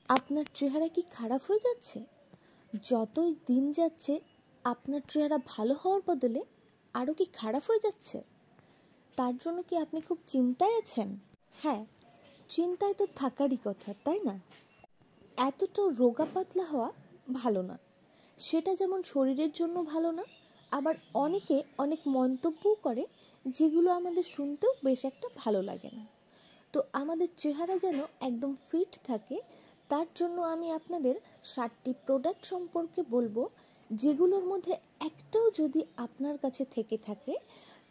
আপনার চেহারা কি খারাপ হয়ে যাচ্ছে? যতই দিন যাচ্ছে আপনার চেহারা ভালো হওয়ার বদলে আরও কি খারাপ হয়ে যাচ্ছে? তার জন্য কি আপনি খুব চিন্তায় আছেন? হ্যাঁ, চিন্তায় তো থাকারই কথা, তাই না? এতটাও রোগা পাতলা হওয়া ভালো না। সেটা যেমন শরীরের জন্য ভালো না, আবার অনেকে অনেক মন্তব্যও করে যেগুলো আমাদের শুনতেও বেশ একটা ভালো লাগে না। তো আমাদের চেহারা যেন একদম ফিট থাকে, তার জন্য আমি আপনাদের 7টি প্রোডাক্ট সম্পর্কে বলবো, যেগুলোর মধ্যে একটাও যদি আপনার কাছে থেকে থাকে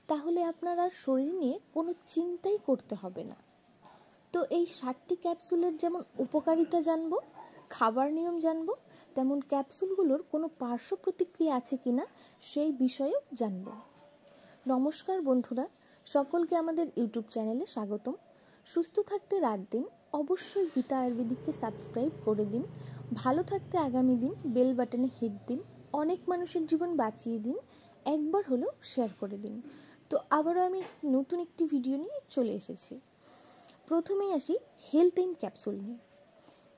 তাহলে আপনার আর শরীর নিয়ে কোনো চিন্তাই করতে হবে না। তো এই 7টি ক্যাপসুলের যেমন উপকারিতা জানবো, খাবার নিয়ম জানবো, তেমন ক্যাপসুলগুলোর কোনো পার্শ্ব প্রতিক্রিয়া আছে কিনা সেই বিষয়েও জানবো। নমস্কার বন্ধুরা, সকলকে আমাদের ইউটিউব চ্যানেলে স্বাগতম। সুস্থ থাকতে রাত দিন, অবশ্যই গীতা আয়ুর্বেদিককে সাবস্ক্রাইব করে দিন। ভালো থাকতে আগামী দিন বেল বাটনে হিট দিন, অনেক মানুষের জীবন বাঁচিয়ে দিন, একবার হলেও শেয়ার করে দিন। তো আবারও আমি নতুন একটি ভিডিও নিয়ে চলে এসেছি। প্রথমেই আসি হেলথ এম ক্যাপসুল নিয়ে।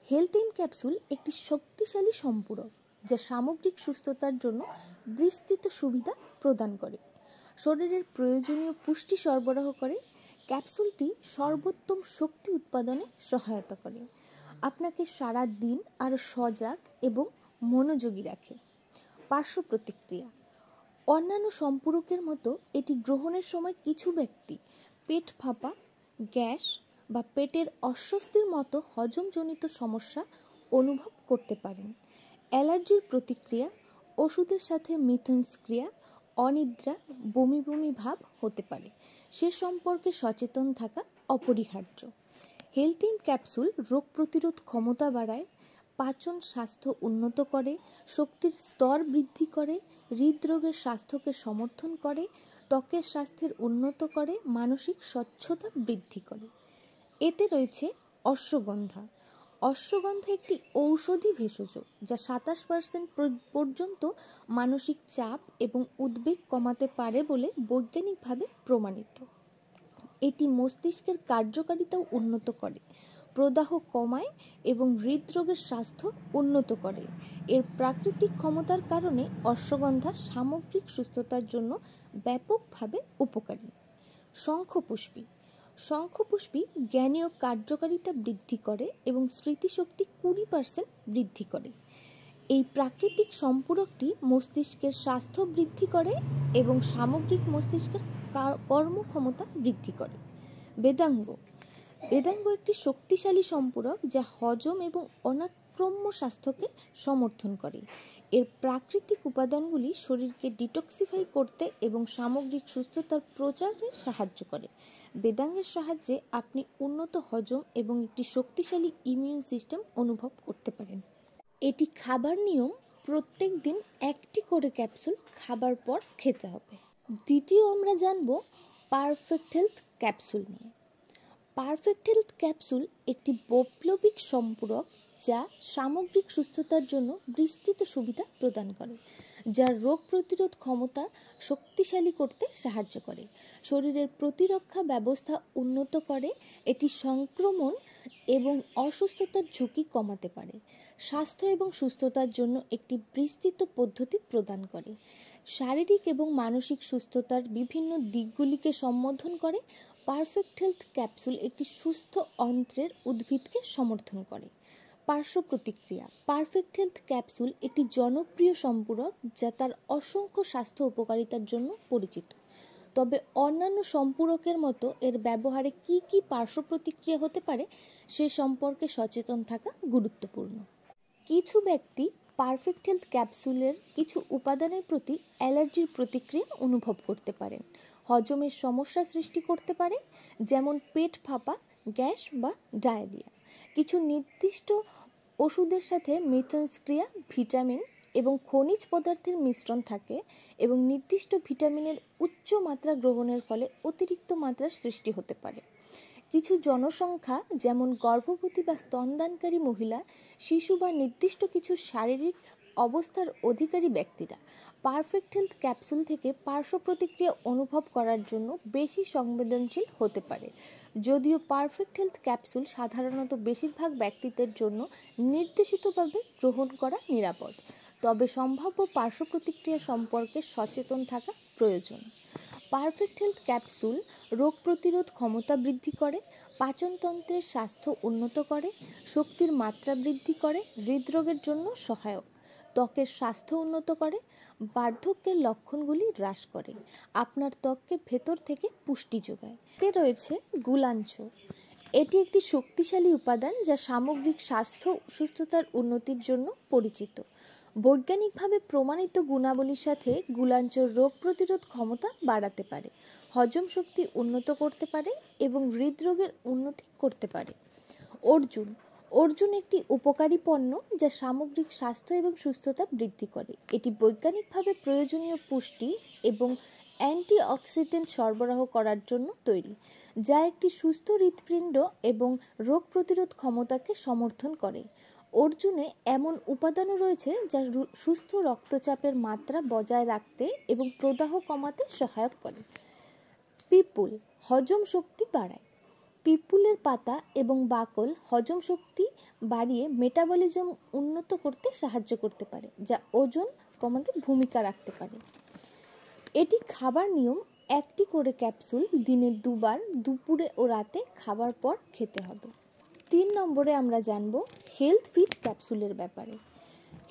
হেলথ এম ক্যাপসুল একটি শক্তিশালী সম্পূরক যা সামগ্রিক সুস্থতার জন্য বিস্তৃত সুবিধা প্রদান করে, শরীরের প্রয়োজনীয় পুষ্টি সরবরাহ করে। ক্যাপসুলটি সর্বোত্তম শক্তি উৎপাদনে সহায়তা করে, আপনাকে সারা দিন আরও সজাগ এবং মনোযোগী রাখে। পার্শ্ব প্রতিক্রিয়া: অন্যান্য সম্পূরকের মতো এটি গ্রহণের সময় কিছু ব্যক্তি পেট ফাঁপা, গ্যাস বা পেটের অস্বস্তির মতো হজমজনিত সমস্যা অনুভব করতে পারেন। অ্যালার্জির প্রতিক্রিয়া: ওষুধের সাথে মিথস্ক্রিয়া, অনিদ্রা, বমি বমি ভাব হতে পারে, সে সম্পর্কে সচেতন থাকা অপরিহার্য। হেলথ এম ক্যাপসুল রোগ প্রতিরোধ ক্ষমতা বাড়ায়, পাচন স্বাস্থ্য উন্নত করে, শক্তির স্তর বৃদ্ধি করে, হৃদরোগের স্বাস্থ্যকে সমর্থন করে, ত্বকের স্বাস্থ্যের উন্নত করে, মানসিক স্বচ্ছতা বৃদ্ধি করে। এতে রয়েছে অশ্বগন্ধা। অশ্বগন্ধা একটি ঔষধি ভেষজ যা 27% পর্যন্ত মানসিক চাপ এবং উদ্বেগ কমাতে পারে বলে বৈজ্ঞানিকভাবে প্রমাণিত। এটি মস্তিষ্কের কার্যকারিতাও উন্নত করে, প্রদাহ কমায় এবং হৃদরোগের স্বাস্থ্য উন্নত করে। এর প্রাকৃতিক ক্ষমতার কারণে অশ্বগন্ধা সামগ্রিক সুস্থতার জন্য ব্যাপকভাবে উপকারী। শঙ্খপুষ্পী: শঙ্খপুষ্পী জ্ঞানীয় কার্যকারিতা বৃদ্ধি করে এবং স্মৃতিশক্তি 20% বৃদ্ধি করে। এই প্রাকৃতিক সম্পূরকটি মস্তিষ্কের স্বাস্থ্য বৃদ্ধি করে এবং সামগ্রিক মস্তিষ্কের কর্মক্ষমতা বৃদ্ধি করে। বেদাঙ্গ: বেদাঙ্গ একটি শক্তিশালী সম্পূরক যা হজম এবং অনাক্রম্য স্বাস্থ্যকে সমর্থন করে। এর প্রাকৃতিক উপাদানগুলি শরীরকে ডিটক্সিফাই করতে এবং সামগ্রিক সুস্থতার প্রচারে সাহায্য করে। বেদাঙ্গের সাহায্যে আপনি উন্নত হজম এবং একটি শক্তিশালী ইমিউন সিস্টেম অনুভব করতে পারেন। এটি খাবার নিয়ম: প্রত্যেক দিন 1টি করে ক্যাপসুল খাবার পর খেতে হবে। দ্বিতীয় আমরা জানব পারফেক্ট হেলথ ক্যাপসুল নিয়ে। পারফেক্ট হেলথ ক্যাপসুল একটি বৈপ্লবিক সম্পূরক যা সামগ্রিক সুস্থতার জন্য বিস্তৃত সুবিধা প্রদান করে, যা রোগ প্রতিরোধ ক্ষমতা শক্তিশালী করতে সাহায্য করে, শরীরের প্রতিরক্ষা ব্যবস্থা উন্নত করে, এটি সংক্রমণ এবং অসুস্থতার ঝুঁকি কমাতে পারে, স্বাস্থ্য এবং সুস্থতার জন্য একটি বিস্তৃত পদ্ধতি প্রদান করে, শারীরিক এবং মানসিক সুস্থতার বিভিন্ন দিকগুলিকে সম্বোধন করে। পারফেক্ট হেলথ ক্যাপসুল একটি সুস্থ অন্ত্রের উদ্ভিদকে সমর্থন করে। পার্শ্ব প্রতিক্রিয়া: পারফেক্ট হেলথ ক্যাপসুল একটি জনপ্রিয় সম্পূরক যা তার অসংখ্য স্বাস্থ্য উপকারিতার জন্য পরিচিত। তবে অন্যান্য সম্পূরকের মতো এর ব্যবহারে কি কি পার্শ্ব প্রতিক্রিয়া হতে পারে সে সম্পর্কে সচেতন থাকা গুরুত্বপূর্ণ। কিছু ব্যক্তি পারফেক্ট হেলথ ক্যাপসুলের কিছু উপাদানের প্রতি অ্যালার্জির প্রতিক্রিয়া অনুভব করতে পারেন, হজমের সমস্যা সৃষ্টি করতে পারে, যেমন পেট ফাঁপা, গ্যাস বা ডায়রিয়া। কিছু নির্দিষ্ট ওষুধের সাথে মিথস্ক্রিয়া, ভিটামিন এবং খনিজ পদার্থের মিশ্রণ থাকে এবং নির্দিষ্ট ভিটামিনের উচ্চ মাত্রা গ্রহণের ফলে অতিরিক্ত মাত্রার সৃষ্টি হতে পারে। কিছু জনসংখ্যা যেমন গর্ভবতী বা স্তনদানকারী মহিলা, শিশু বা নির্দিষ্ট কিছু শারীরিক অবস্থার অধিকারী ব্যক্তিরা পারফেক্ট হেলথ ক্যাপসুল থেকে পার্শ্ব প্রতিক্রিয়া অনুভব করার জন্য বেশি সংবেদনশীল হতে পারে। যদিও পারফেক্ট হেলথ ক্যাপসুল সাধারণত বেশিরভাগ ব্যক্তিদের জন্য নির্দেশিতভাবে গ্রহণ করা নিরাপদ, তবে সম্ভাব্য পার্শ্ব প্রতিক্রিয়া সম্পর্কে সচেতন থাকা প্রয়োজন। পারফেক্ট হেলথ ক্যাপসুল রোগ প্রতিরোধ ক্ষমতা বৃদ্ধি করে, পাচনতন্ত্রের স্বাস্থ্য উন্নত করে, শক্তির মাত্রা বৃদ্ধি করে, হৃদরোগের জন্য সহায়ক, ত্বকের স্বাস্থ্য উন্নত করে, বার্ধক্যের লক্ষণগুলি হ্রাস করে, আপনার ত্বককে ভেতর থেকে পুষ্টি যোগায়। এতে রয়েছে গুলাঞ্চ। এটি একটি শক্তিশালী উপাদান যা সামগ্রিক স্বাস্থ্য ও সুস্থতার উন্নতির জন্য পরিচিত। বৈজ্ঞানিকভাবে প্রমাণিত গুণাবলীর সাথে গুলাঞ্চ রোগ প্রতিরোধ ক্ষমতা বাড়াতে পারে, হজম শক্তি উন্নত করতে পারে এবং হৃদরোগের উন্নতি করতে পারে। অর্জুন একটি উপকারী পণ্য যা সামগ্রিক স্বাস্থ্য এবং সুস্থতা বৃদ্ধি করে। এটি বৈজ্ঞানিকভাবে প্রয়োজনীয় পুষ্টি এবং অ্যান্টিঅক্সিডেন্ট সরবরাহ করার জন্য তৈরি, যা একটি সুস্থ হৃৎপিণ্ড এবং রোগ প্রতিরোধ ক্ষমতাকে সমর্থন করে। অর্জুনে এমন উপাদানও রয়েছে যা সুস্থ রক্তচাপের মাত্রা বজায় রাখতে এবং প্রদাহ কমাতে সহায়ক করে। পিপুল হজম শক্তি বাড়ায়। পিপুলের পাতা এবং বাকল হজম শক্তি বাড়িয়ে মেটাবলিজম উন্নত করতে সাহায্য করতে পারে, যা ওজন কমাতে ভূমিকা রাখতে পারে। এটি খাবার নিয়ম: একটি করে ক্যাপসুল দিনে 2 বার, দুপুরে ও রাতে খাবার পর খেতে হবে। 3 নম্বরে আমরা জানব হেলথ ফিট ক্যাপসুলের ব্যাপারে।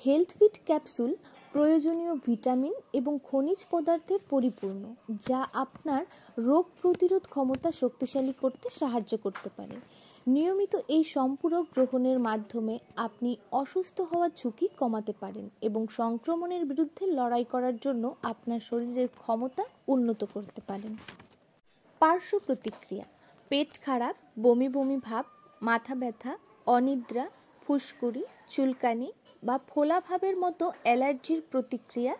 হেলথ ফিট ক্যাপসুল প্রয়োজনীয় ভিটামিন এবং খনিজ পদার্থে পরিপূর্ণ, যা আপনার রোগ প্রতিরোধ ক্ষমতা শক্তিশালী করতে সাহায্য করতে পারে। নিয়মিত এই সম্পূরক গ্রহণের মাধ্যমে আপনি অসুস্থ হওয়ার ঝুঁকি কমাতে পারেন এবং সংক্রমণের বিরুদ্ধে লড়াই করার জন্য আপনার শরীরের ক্ষমতা উন্নত করতে পারেন। পার্শ্ব প্রতিক্রিয়া: পেট খারাপ, বমি বমি ভাব, মাথা ব্যথা, অনিদ্রা, ফুসকুড়ি, চুলকানি বা ফোলা ভাবের মতো অ্যালার্জির প্রতিক্রিয়া,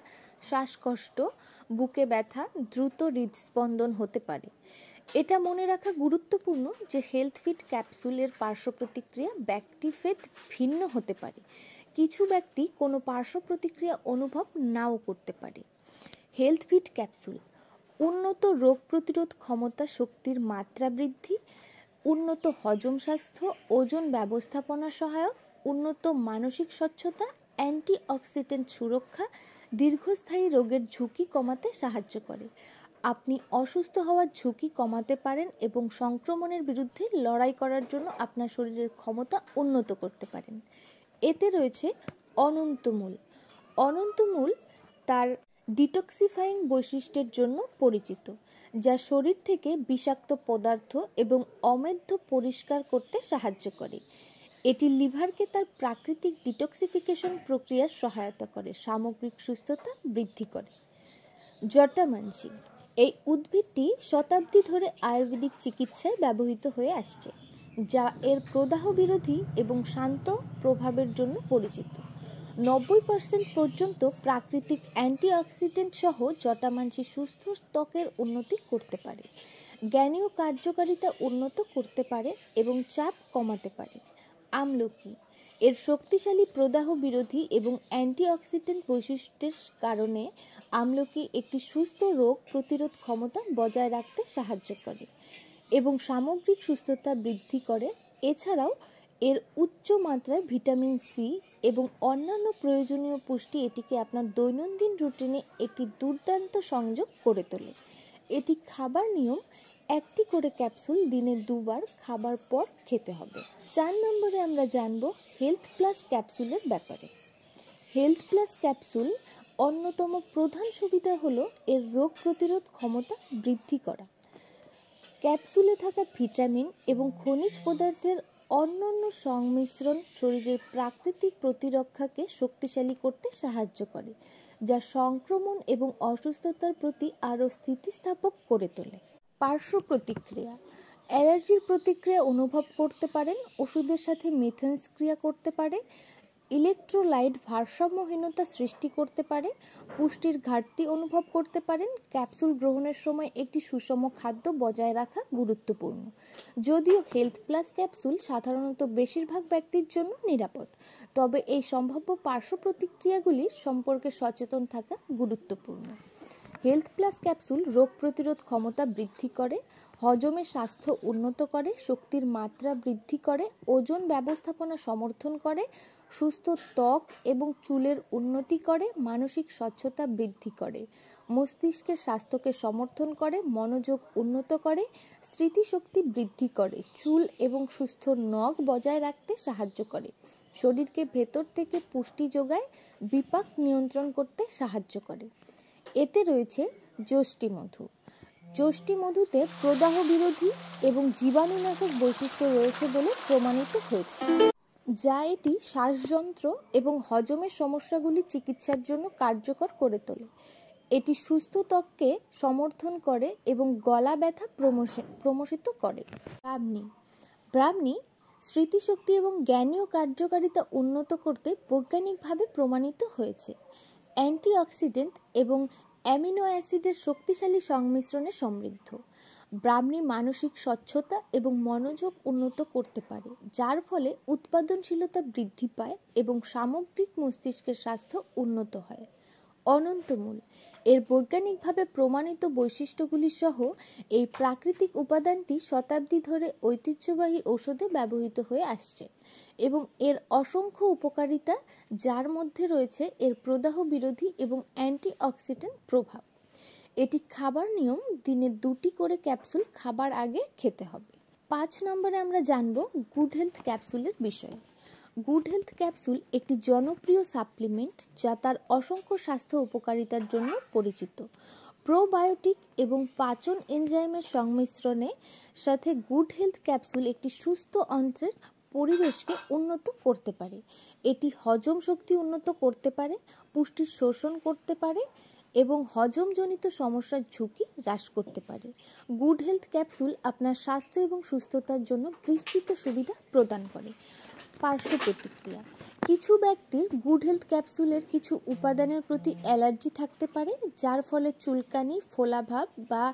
শ্বাসকষ্ট, বুকে ব্যথা, দ্রুত হৃদস্পন্দন হতে পারে। এটা মনে রাখা গুরুত্বপূর্ণ যে হেলথ ফিট ক্যাপসুলের পার্শ্ব প্রতিক্রিয়া ব্যক্তিভেদ ভিন্ন হতে পারে। কিছু ব্যক্তি কোনো পার্শ্ব প্রতিক্রিয়া অনুভব নাও করতে পারে। হেলথ ফিট ক্যাপসুল: উন্নত রোগ প্রতিরোধ ক্ষমতা, শক্তির মাত্রা বৃদ্ধি, উন্নত হজম স্বাস্থ্য, ওজন ব্যবস্থাপনা সহায়ক, উন্নত মানসিক স্বচ্ছতা, অ্যান্টিঅক্সিডেন্ট সুরক্ষা, দীর্ঘস্থায়ী রোগের ঝুঁকি কমাতে সাহায্য করে। আপনি অসুস্থ হওয়ার ঝুঁকি কমাতে পারেন এবং সংক্রমণের বিরুদ্ধে লড়াই করার জন্য আপনার শরীরের ক্ষমতা উন্নত করতে পারেন। এতে রয়েছে অনন্তমূল তার ডিটক্সিফাইং বৈশিষ্ট্যের জন্য পরিচিত, যা শরীর থেকে বিষাক্ত পদার্থ এবং অমেধ্য পরিষ্কার করতে সাহায্য করে। এটি লিভারকে তার প্রাকৃতিক ডিটক্সিফিকেশন প্রক্রিয়ার সহায়তা করে, সামগ্রিক সুস্থতা বৃদ্ধি করে। জটামাঞ্চি: এই উদ্ভিদটি শতাব্দী ধরে আয়ুর্বেদিক চিকিৎসায় ব্যবহৃত হয়ে আসছে, যা এর প্রদাহ বিরোধী এবং শান্ত প্রভাবের জন্য পরিচিত। 90% পর্যন্ত প্রাকৃতিক অ্যান্টিঅক্সিডেন্ট সহ জটামাঞ্চি সুস্থ ত্বকের উন্নতি করতে পারে, জ্ঞানীয় কার্যকারিতা উন্নত করতে পারে এবং চাপ কমাতে পারে। আমলকি: এর শক্তিশালী প্রদাহ বিরোধী এবং অ্যান্টিঅক্সিডেন্ট বৈশিষ্ট্যের কারণে আমলকি একটি সুস্থ রোগ প্রতিরোধ ক্ষমতা বজায় রাখতে সাহায্য করে এবং সামগ্রিক সুস্থতা বৃদ্ধি করে। এছাড়াও এর উচ্চ মাত্রায় ভিটামিন সি এবং অন্যান্য প্রয়োজনীয় পুষ্টি এটিকে আপনার দৈনন্দিন রুটিনে একটি দুর্দান্ত সংযোগ করে তোলে। এটি খাবার নিয়ম: একটি করে ক্যাপসুল দিনে 2 বার, খাবার পর খেতে হবে। 4 নম্বরে আমরা জানব হেলথ প্লাস ক্যাপসুলের ব্যাপারে। হেলথ প্লাস ক্যাপসুল অন্যতম প্রধান সুবিধা হলো এর রোগ প্রতিরোধ ক্ষমতা বৃদ্ধি করা। ক্যাপসুলে থাকা ভিটামিন এবং খনিজ পদার্থের অনন্য সংমিশ্রণ শরীরের প্রাকৃতিক প্রতিরক্ষাকে শক্তিশালী করতে সাহায্য করে, যা সংক্রমণ এবং অসুস্থতার প্রতি আরও স্থিতিস্থাপক করে তোলে। পার্শ্ব প্রতিক্রিয়া: অ্যালার্জির প্রতিক্রিয়া অনুভব করতে পারেন, ওষুধের সাথে মিথস্ক্রিয়া করতে পারে, ইলেকট্রোলাইট ভারসাম্যহীনতা সৃষ্টি করতে পারে, পুষ্টির ঘাটতি অনুভব করতে পারেন। ক্যাপসুল গ্রহণের সময় একটি সুষম খাদ্য বজায় রাখা গুরুত্বপূর্ণ। যদিও হেলথ প্লাস ক্যাপসুল সাধারণত বেশিরভাগ ব্যক্তির জন্য নিরাপদ, তবে এই সম্ভাব্য পার্শ্ব প্রতিক্রিয়াগুলির সম্পর্কে সচেতন থাকা গুরুত্বপূর্ণ। হেলথ প্লাস ক্যাপসুল রোগ প্রতিরোধ ক্ষমতা বৃদ্ধি করে, হজমের স্বাস্থ্য উন্নত করে, শক্তির মাত্রা বৃদ্ধি করে, ওজন ব্যবস্থাপনা সমর্থন করে, সুস্থ ত্বক এবং চুলের উন্নতি করে, মানসিক স্বচ্ছতা বৃদ্ধি করে, মস্তিষ্কের স্বাস্থ্যকে সমর্থন করে, মনোযোগ উন্নত করে, স্মৃতিশক্তি বৃদ্ধি করে, চুল এবং সুস্থ নখ বজায় রাখতে সাহায্য করে, শরীরকে ভেতর থেকে পুষ্টি যোগায়, বিপাক নিয়ন্ত্রণ করতে সাহায্য করে। এতে রয়েছে যষ্টিমধু। যষ্টিমধুতে প্রদাহ বিরোধী এবং জীবাণুনাশক বৈশিষ্ট্য রয়েছে বলে প্রমাণিত হয়েছে, যা এটি শ্বাসযন্ত্র এবং হজমের সমস্যাগুলি চিকিৎসার জন্য কার্যকর করে তোলে। এটি সুস্থ ত্বককে সমর্থন করে এবং গলা ব্যথা প্রশমিত করে। ব্রাহ্মী স্মৃতিশক্তি এবং জ্ঞানীয় কার্যকারিতা উন্নত করতে বৈজ্ঞানিকভাবে প্রমাণিত হয়েছে। অ্যান্টিঅক্সিডেন্ট এবং অ্যামিনো অ্যাসিডের শক্তিশালী সংমিশ্রণে সমৃদ্ধ। ব্রাহ্মী মানসিক স্বচ্ছতা এবং মনোযোগ উন্নত করতে পারে, যার ফলে উৎপাদনশীলতা বৃদ্ধি পায় এবং সামগ্রিক মস্তিষ্কের স্বাস্থ্য উন্নত হয়। অনন্তমূল এর বৈজ্ঞানিকভাবে প্রমাণিত বৈশিষ্ট্যগুলি সহ এই প্রাকৃতিক উপাদানটি শতাব্দী ধরে ঐতিহ্যবাহী ঔষধে ব্যবহৃত হয়ে আসছে এবং এর অসংখ্য উপকারিতা, যার মধ্যে রয়েছে এর প্রদাহ বিরোধী এবং অ্যান্টিঅক্সিডেন্ট প্রভাব। এটি খাবার নিয়ম: দিনে 2টি করে ক্যাপসুল খাবার আগে খেতে হবে। 5 নম্বরে আমরা জানব গুড হেলথ ক্যাপসুলের বিষয়ে। গুড হেলথ ক্যাপসুল একটি জনপ্রিয় সাপ্লিমেন্ট যা তার অসংখ্য স্বাস্থ্য উপকারিতার জন্য পরিচিত। প্রোবায়োটিক এবং পাচন এনজাইমের সংমিশ্রণে সাথে গুড হেলথ ক্যাপসুল একটি সুস্থ অন্ত্রের পরিবেশকে উন্নত করতে পারে। এটি হজম শক্তি উন্নত করতে পারে, পুষ্টি শোষণ করতে পারে এবং হজমজনিত সমস্যার ঝুঁকি হ্রাস করতে পারে। গুড হেলথ ক্যাপসুল আপনার স্বাস্থ্য এবং সুস্থতার জন্য বিস্তৃত সুবিধা প্রদান করে। পার্শ্ব প্রতিক্রিয়া: কিছু ব্যক্তির গুড হেলথ ক্যাপসুলের কিছু উপাদানের প্রতি অ্যালার্জি থাকতে পারে, যার ফলে চুলকানি, ফোলাভাব বা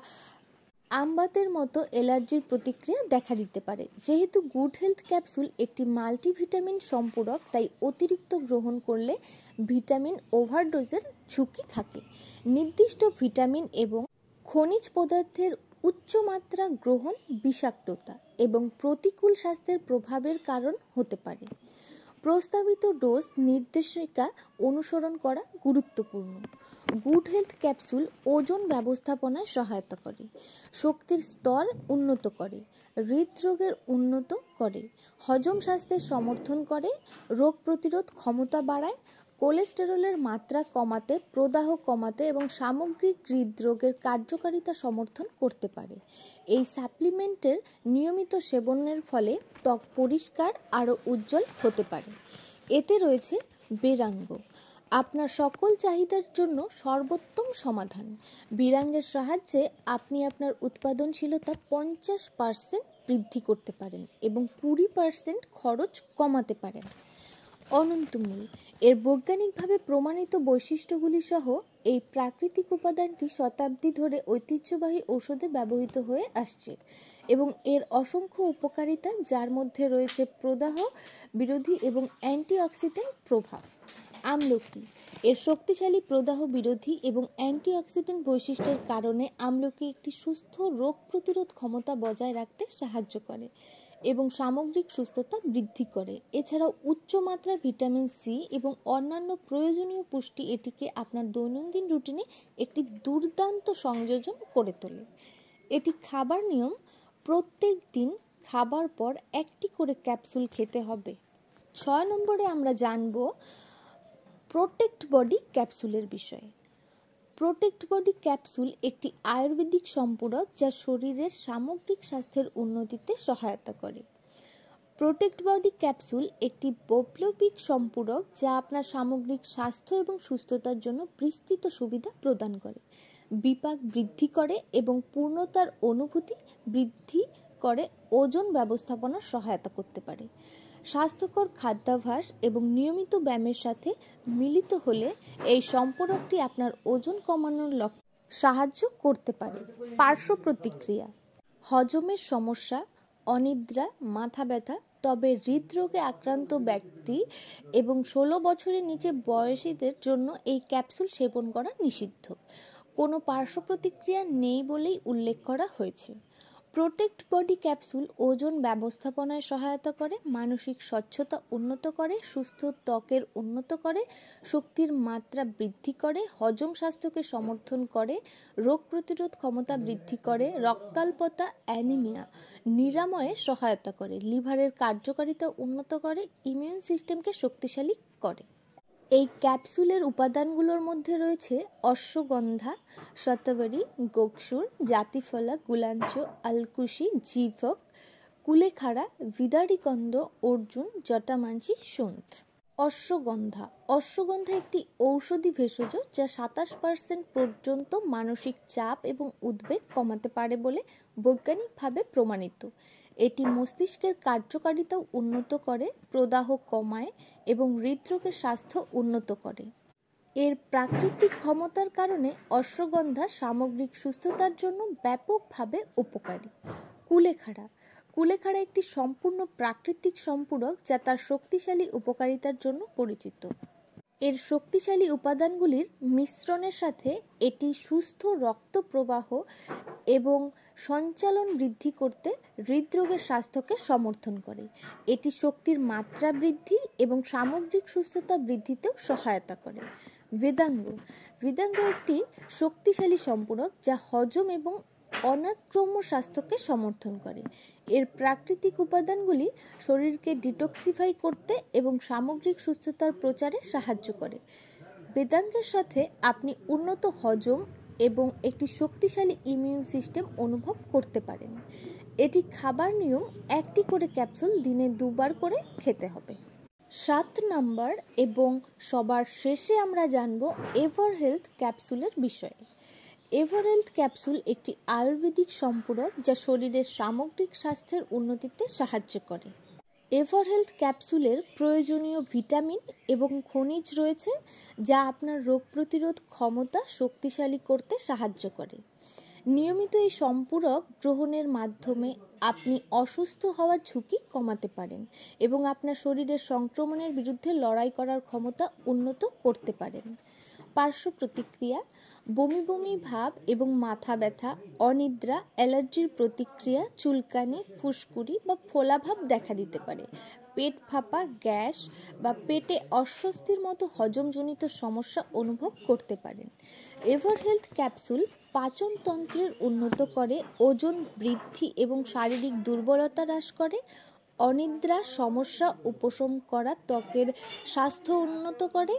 আমবাতের মতো অ্যালার্জির প্রতিক্রিয়া দেখা দিতে পারে। যেহেতু গুড হেলথ ক্যাপসুল একটি মাল্টিভিটামিন সম্পূরক, তাই অতিরিক্ত গ্রহণ করলে ভিটামিন ওভারডোজের ঝুঁকি থাকে। নির্দিষ্ট ভিটামিন এবং খনিজ পদার্থের উচ্চমাত্রা গ্রহণ বিষাক্ততা এবং প্রতিকূল স্বাস্থ্যের প্রভাবের কারণ হতে পারে। প্রস্তাবিত ডোজ নির্দেশিকা অনুসরণ করা গুরুত্বপূর্ণ। গুড হেলথ ক্যাপসুল ওজন ব্যবস্থাপনায় সহায়তা করে, শক্তির স্তর উন্নত করে, হৃদরোগের উন্নত করে, হজম স্বাস্থ্যের সমর্থন করে, রোগ প্রতিরোধ ক্ষমতা বাড়ায়, কোলেস্টেরলের মাত্রা কমাতে, প্রদাহ কমাতে এবং সামগ্রিক হৃদরোগের কার্যকারিতা সমর্থন করতে পারে। এই সাপ্লিমেন্টের নিয়মিত সেবনের ফলে ত্বক পরিষ্কার আরও উজ্জ্বল হতে পারে। এতে রয়েছে বীরাঙ্গ, আপনার সকল চাহিদার জন্য সর্বোত্তম সমাধান। বীরাঙ্গের সাহায্যে আপনি আপনার উৎপাদনশীলতা 50% বৃদ্ধি করতে পারেন এবং 20% খরচ কমাতে পারেন। অনন্তমূল এর বৈজ্ঞানিকভাবে প্রমাণিত বৈশিষ্ট্যগুলি সহ এই প্রাকৃতিক উপাদানটি শতাব্দী ধরে ঐতিহ্যবাহী ঔষধে ব্যবহৃত হয়ে আসছে এবং এর অসংখ্য উপকারিতা, যার মধ্যে রয়েছে প্রদাহ বিরোধী এবং অ্যান্টিঅক্সিডেন্ট প্রভাব। আমলকি এর শক্তিশালী প্রদাহ বিরোধী এবং অ্যান্টিঅক্সিডেন্ট বৈশিষ্ট্যের কারণে আমলকি একটি সুস্থ রোগ প্রতিরোধ ক্ষমতা বজায় রাখতে সাহায্য করে এবং সামগ্রিক সুস্থতা বৃদ্ধি করে। এছাড়াও উচ্চমাত্রার ভিটামিন সি এবং অন্যান্য প্রয়োজনীয় পুষ্টি এটিকে আপনার দৈনন্দিন রুটিনে একটি দুর্দান্ত সংযোজন করে তোলে। এটি খাবার নিয়ম: প্রত্যেক দিন খাবার পর 1টি করে ক্যাপসুল খেতে হবে। 6 নম্বরে আমরা জানব প্রোটেক্ট বডি ক্যাপসুলের বিষয়ে। প্রোটেক্ট বডি ক্যাপসুল একটি আয়ুর্বেদিক সম্পূরক যা শরীরের সামগ্রিক স্বাস্থ্যের উন্নতিতে সহায়তা করে। প্রোটেক্ট বডি ক্যাপসুল একটি বৈপ্লবিক সম্পূরক যা আপনার সামগ্রিক স্বাস্থ্য এবং সুস্থতার জন্য বিস্তৃত সুবিধা প্রদান করে, বিপাক বৃদ্ধি করে এবং পূর্ণতার অনুভূতি বৃদ্ধি করে, ওজন ব্যবস্থাপনার সহায়তা করতে পারে। স্বাস্থ্যকর খাদ্যাভ্যাস এবং নিয়মিত ব্যায়ামের সাথে মিলিত হলে এই সম্পূরকটি আপনার ওজন কমানোর লক্ষ্যে সাহায্য করতে পারে। পার্শ্ব প্রতিক্রিয়া: হজমের সমস্যা, অনিদ্রা, মাথা ব্যথা। তবে হৃদরোগে আক্রান্ত ব্যক্তি এবং 16 বছরের নিচে বয়সীদের জন্য এই ক্যাপসুল সেবন করা নিষিদ্ধ। কোনো পার্শ্ব প্রতিক্রিয়া নেই বলেই উল্লেখ করা হয়েছে। প্রোটেক্ট বডি ক্যাপসুল ওজন ব্যবস্থাপনায় সহায়তা করে, মানসিক স্বচ্ছতা উন্নত করে, সুস্থ ত্বকের উন্নত করে, শক্তির মাত্রা বৃদ্ধি করে, হজম স্বাস্থ্যকে সমর্থন করে, রোগ প্রতিরোধ ক্ষমতা বৃদ্ধি করে, রক্তাল্পতা অ্যানিমিয়া নিরাময়ে সহায়তা করে, লিভারের কার্যকারিতা উন্নত করে, ইমিউন সিস্টেমকে শক্তিশালী করে। এই ক্যাপসুলের উপাদানগুলোর মধ্যে রয়েছে অশ্বগন্ধা, শতবরী, গোকসুর, জাতিফলা, গুলাঞ্চ, আলকুশি, জিভক, কুলেখাড়া, ভিদারিকন্দ, অর্জুন, জটামাঞ্চি, সুন্থ। অশ্বগন্ধা একটি ঔষধি ভেষজ যা 27% পর্যন্ত মানসিক চাপ এবং উদ্বেগ কমাতে পারে বলে বৈজ্ঞানিকভাবে প্রমাণিত। এটি মস্তিষ্কের কার্যকারিতাও উন্নত করে, প্রদাহ কমায় এবং হৃদরোগের স্বাস্থ্য উন্নত করে। এর প্রাকৃতিক ক্ষমতার কারণে অশ্বগন্ধা সামগ্রিক সুস্থতার জন্য ব্যাপকভাবে উপকারী। কুলেখাড়া একটি সম্পূর্ণ প্রাকৃতিক সম্পূরক যা তার শক্তিশালী উপকারিতার জন্য পরিচিত। এর শক্তিশালী উপাদানগুলির মিশ্রণের সাথে এটি সুস্থ রক্ত প্রবাহ এবং সঞ্চালন বৃদ্ধি করতে হৃদরোগের স্বাস্থ্যকে সমর্থন করে। এটি শক্তির মাত্রা বৃদ্ধি এবং সামগ্রিক সুস্থতা বৃদ্ধিতেও সহায়তা করে। বেদাঙ্গ একটি শক্তিশালী সম্পূরক যা হজম এবং অনাক্রম্য স্বাস্থ্যকে সমর্থন করে। এর প্রাকৃতিক উপাদানগুলি শরীরকে ডিটক্সিফাই করতে এবং সামগ্রিক সুস্থতার প্রচারে সাহায্য করে। বেদাঙ্গের সাথে আপনি উন্নত হজম এবং একটি শক্তিশালী ইমিউন সিস্টেম অনুভব করতে পারেন। এটি খাবার নিয়ম: 1টি করে ক্যাপসুল দিনে 2 বার করে খেতে হবে। 7 নম্বর এবং সবার শেষে আমরা জানব এভারহেলথ ক্যাপসুলের বিষয়ে। এভারহেলথ ক্যাপসুল একটি আয়ুর্বেদিক সম্পূরক যা শরীরের সামগ্রিক স্বাস্থ্যের উন্নতিতে সাহায্য করে। এভারহেলথ ক্যাপসুলের প্রয়োজনীয় ভিটামিন এবং খনিজ রয়েছে যা আপনার রোগ প্রতিরোধ ক্ষমতা শক্তিশালী করতে সাহায্য করে। নিয়মিত এই সম্পূরক গ্রহণের মাধ্যমে আপনি অসুস্থ হওয়ার ঝুঁকি কমাতে পারেন এবং আপনার শরীরের সংক্রমণের বিরুদ্ধে লড়াই করার ক্ষমতা উন্নত করতে পারেন। পার্শ্ব প্রতিক্রিয়া: বমি ভাব এবং মাথা ব্যথা, অনিদ্রা, অ্যালার্জির প্রতিক্রিয়া, চুলকানি, ফুসকুড়ি বা ফোলাভাব দেখা দিতে পারে। পেট ফাঁপা, গ্যাস বা পেটে অস্বস্তির মতো হজমজনিত সমস্যা অনুভব করতে পারেন। এভারহেলথ ক্যাপসুল পাচনতন্ত্রের উন্নত করে, ওজন বৃদ্ধি এবং শারীরিক দুর্বলতা হ্রাস করে, অনিদ্রা সমস্যা উপশম করা, ত্বকের স্বাস্থ্য উন্নত করে,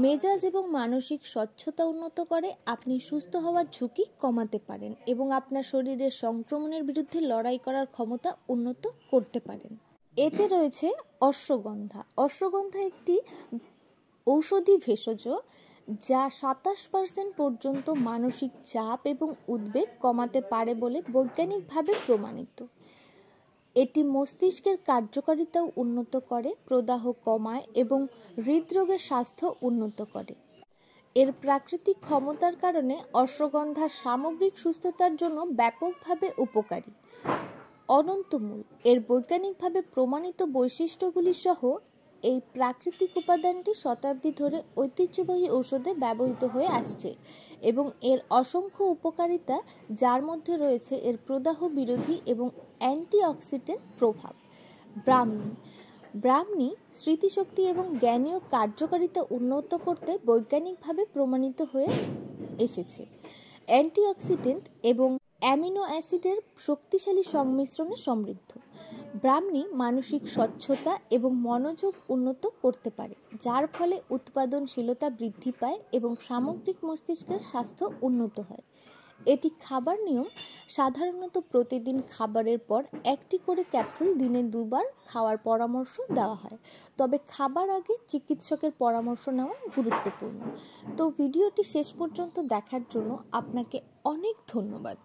মেজাজ এবং মানসিক স্বচ্ছতা উন্নত করে। আপনি সুস্থ হওয়ার ঝুঁকি কমাতে পারেন এবং আপনার শরীরের সংক্রমণের বিরুদ্ধে লড়াই করার ক্ষমতা উন্নত করতে পারেন। এতে রয়েছে অশ্বগন্ধা একটি ঔষধি ভেষজ যা 27% পর্যন্ত মানসিক চাপ এবং উদ্বেগ কমাতে পারে বলে বৈজ্ঞানিকভাবে প্রমাণিত। এটি মস্তিষ্কের কার্যকারিতাও উন্নত করে, প্রদাহ কমায় এবং হৃদরোগের স্বাস্থ্য উন্নত করে। এর প্রাকৃতিক ক্ষমতার কারণে অশ্বগন্ধা সামগ্রিক সুস্থতার জন্য ব্যাপকভাবে উপকারী। অনন্তমূল: এর বৈজ্ঞানিকভাবে প্রমাণিত বৈশিষ্ট্যগুলি সহ এই প্রাকৃতিক উপাদানটি শতাব্দী ধরে ঐতিহ্যবাহী ঔষধে ব্যবহৃত হয়ে আসছে এবং এর অসংখ্য উপকারিতা, যার মধ্যে রয়েছে এর প্রদাহ বিরোধী এবং অ্যান্টিঅক্সিডেন্ট প্রভাব। ব্রাহ্মী স্মৃতিশক্তি এবং জ্ঞানীয় কার্যকারিতা উন্নত করতে বৈজ্ঞানিকভাবে প্রমাণিত হয়ে এসেছে। অ্যান্টিঅক্সিডেন্ট এবং অ্যামিনো অ্যাসিডের শক্তিশালী সংমিশ্রণে সমৃদ্ধ। ব্রাহ্মী মানসিক স্বচ্ছতা এবং মনোযোগ উন্নত করতে পারে, যার ফলে উৎপাদনশীলতা বৃদ্ধি পায় এবং সামগ্রিক মস্তিষ্কের স্বাস্থ্য উন্নত হয়। এটি খাবার নিয়ম: সাধারণত প্রতিদিন খাবারের পর 1টি করে ক্যাপসুল দিনে 2 বার খাওয়ার পরামর্শ দেওয়া হয়, তবে খাবার আগে চিকিৎসকের পরামর্শ নেওয়া গুরুত্বপূর্ণ। তো ভিডিওটি শেষ পর্যন্ত দেখার জন্য আপনাকে অনেক ধন্যবাদ।